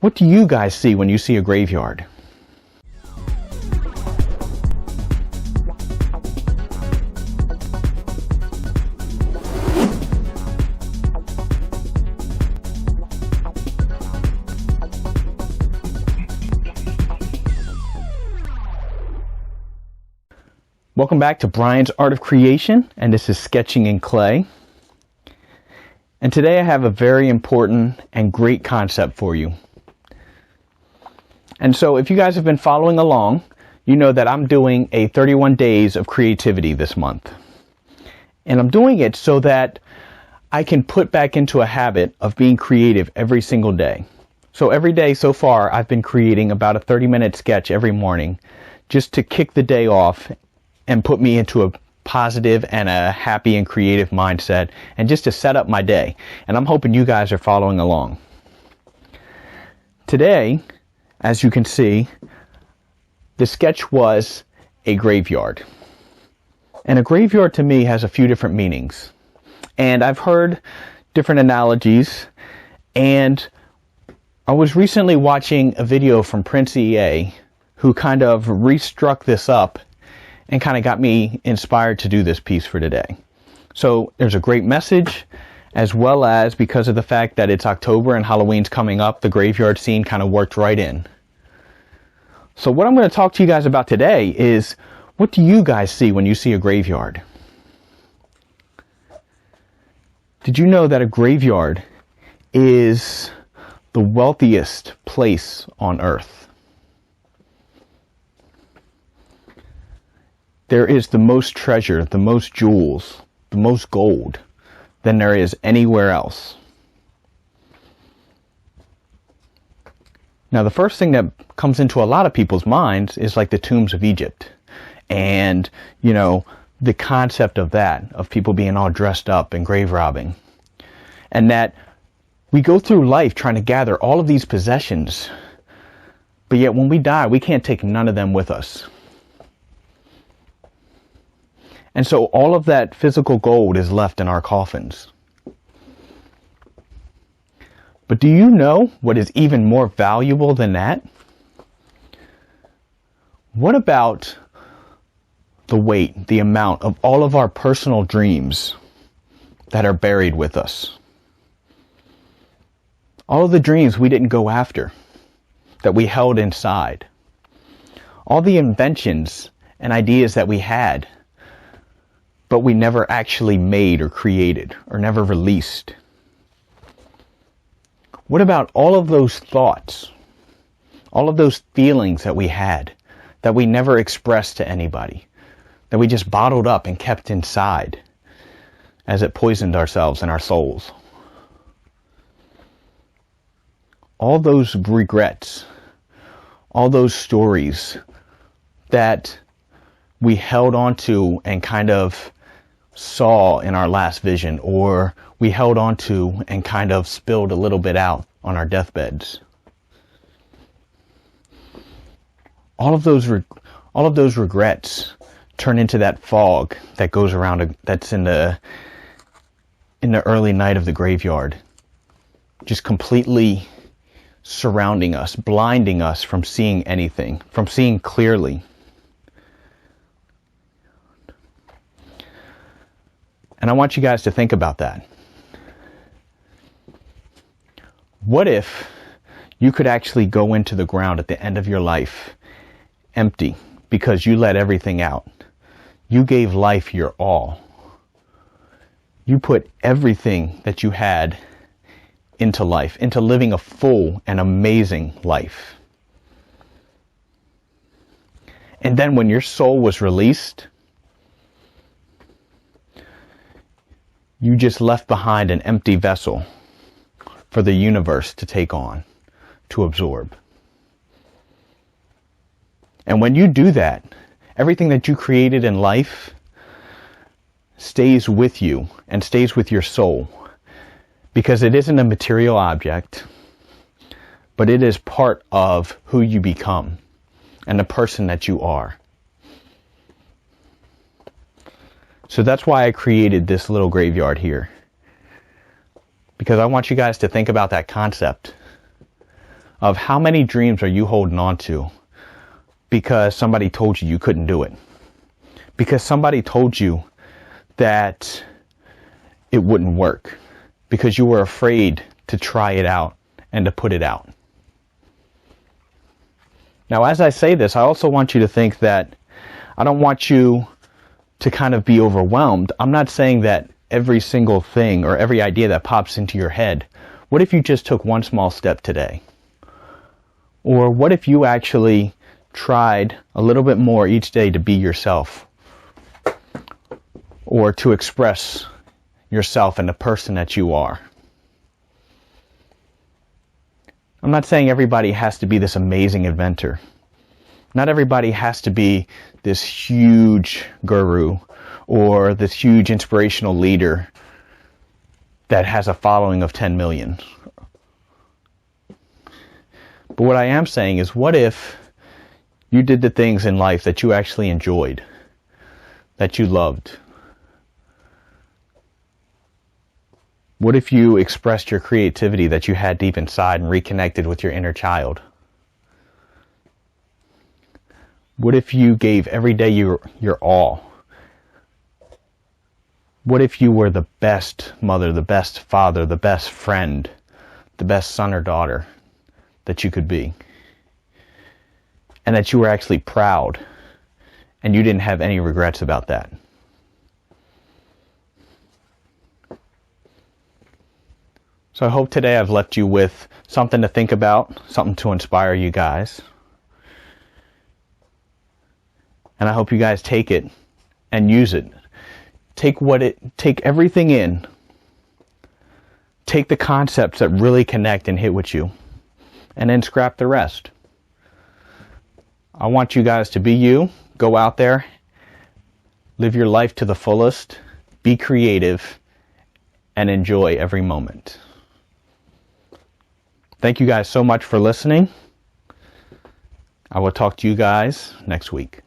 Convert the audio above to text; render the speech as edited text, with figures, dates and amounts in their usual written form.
What do you guys see when you see a graveyard? Welcome back to Brian's Art of Creation, and this is Sketching in Clay. And today I have a very important and great concept for you. And so if you guys have been following along, you know that I'm doing a 31 days of creativity this month. And I'm doing it so that I can put back into a habit of being creative every single day. So every day so far, I've been creating about a 30-minute sketch every morning just to kick the day off and put me into a positive and a happy and creative mindset, and just to set up my day. And I'm hoping you guys are following along. Today, as you can see, the sketch was a graveyard. And a graveyard to me has a few different meanings. And I've heard different analogies, and I was recently watching a video from Prince EA who kind of restruck this up and kind of got me inspired to do this piece for today. So there's a great message, as well as, because of the fact that it's October and Halloween's coming up, the graveyard scene kind of worked right in. So what I'm going to talk to you guys about today is, what do you guys see when you see a graveyard? Did you know that a graveyard is the wealthiest place on earth? There is the most treasure, the most jewels, the most gold than there is anywhere else. Now, the first thing that comes into a lot of people's minds is like the tombs of Egypt. And, you know, the concept of that, of people being all dressed up and grave robbing. And that we go through life trying to gather all of these possessions, but yet when we die, we can't take none of them with us. And so all of that physical gold is left in our coffins. But do you know what is even more valuable than that? What about the weight, the amount of all of our personal dreams that are buried with us? All of the dreams we didn't go after, that we held inside. All the inventions and ideas that we had, but we never actually made or created or never released. What about all of those thoughts, all of those feelings that we had that we never expressed to anybody, that we just bottled up and kept inside as it poisoned ourselves and our souls? All those regrets, all those stories that we held on to and kind of saw in our last vision, or we held on to and kind of spilled a little bit out on our deathbeds. All of those regrets turn into that fog that goes around, that's in the early night of the graveyard, just completely surrounding us, blinding us from seeing anything, from seeing clearly. And I want you guys to think about that. What if you could actually go into the ground at the end of your life empty because you let everything out? You gave life your all. You put everything that you had into life, into living a full and amazing life. And then when your soul was released, you just left behind an empty vessel for the universe to take on, to absorb. And when you do that, everything that you created in life stays with you and stays with your soul, because it isn't a material object, but it is part of who you become and the person that you are. So that's why I created this little graveyard here, because I want you guys to think about that concept of how many dreams are you holding on to because somebody told you you couldn't do it. Because somebody told you that it wouldn't work. Because you were afraid to try it out and to put it out. Now, as I say this, I also want you to think that I don't want you to kind of be overwhelmed. I'm not saying that every single thing or every idea that pops into your head, what if you just took one small step today? Or what if you actually tried a little bit more each day to be yourself? Or to express yourself and the person that you are? I'm not saying everybody has to be this amazing inventor. Not everybody has to be this huge guru or this huge inspirational leader that has a following of 10 million. But what I am saying is, what if you did the things in life that you actually enjoyed, that you loved? What if you expressed your creativity that you had deep inside and reconnected with your inner child? What if you gave every day your all? What if you were the best mother, the best father, the best friend, the best son or daughter that you could be? And that you were actually proud and you didn't have any regrets about that? So I hope today I've left you with something to think about, something to inspire you guys. And I hope you guys take it and use it. Take everything in. Take the concepts that really connect and hit with you. And then scrap the rest. I want you guys to be you. Go out there. Live your life to the fullest. Be creative. And enjoy every moment. Thank you guys so much for listening. I will talk to you guys next week.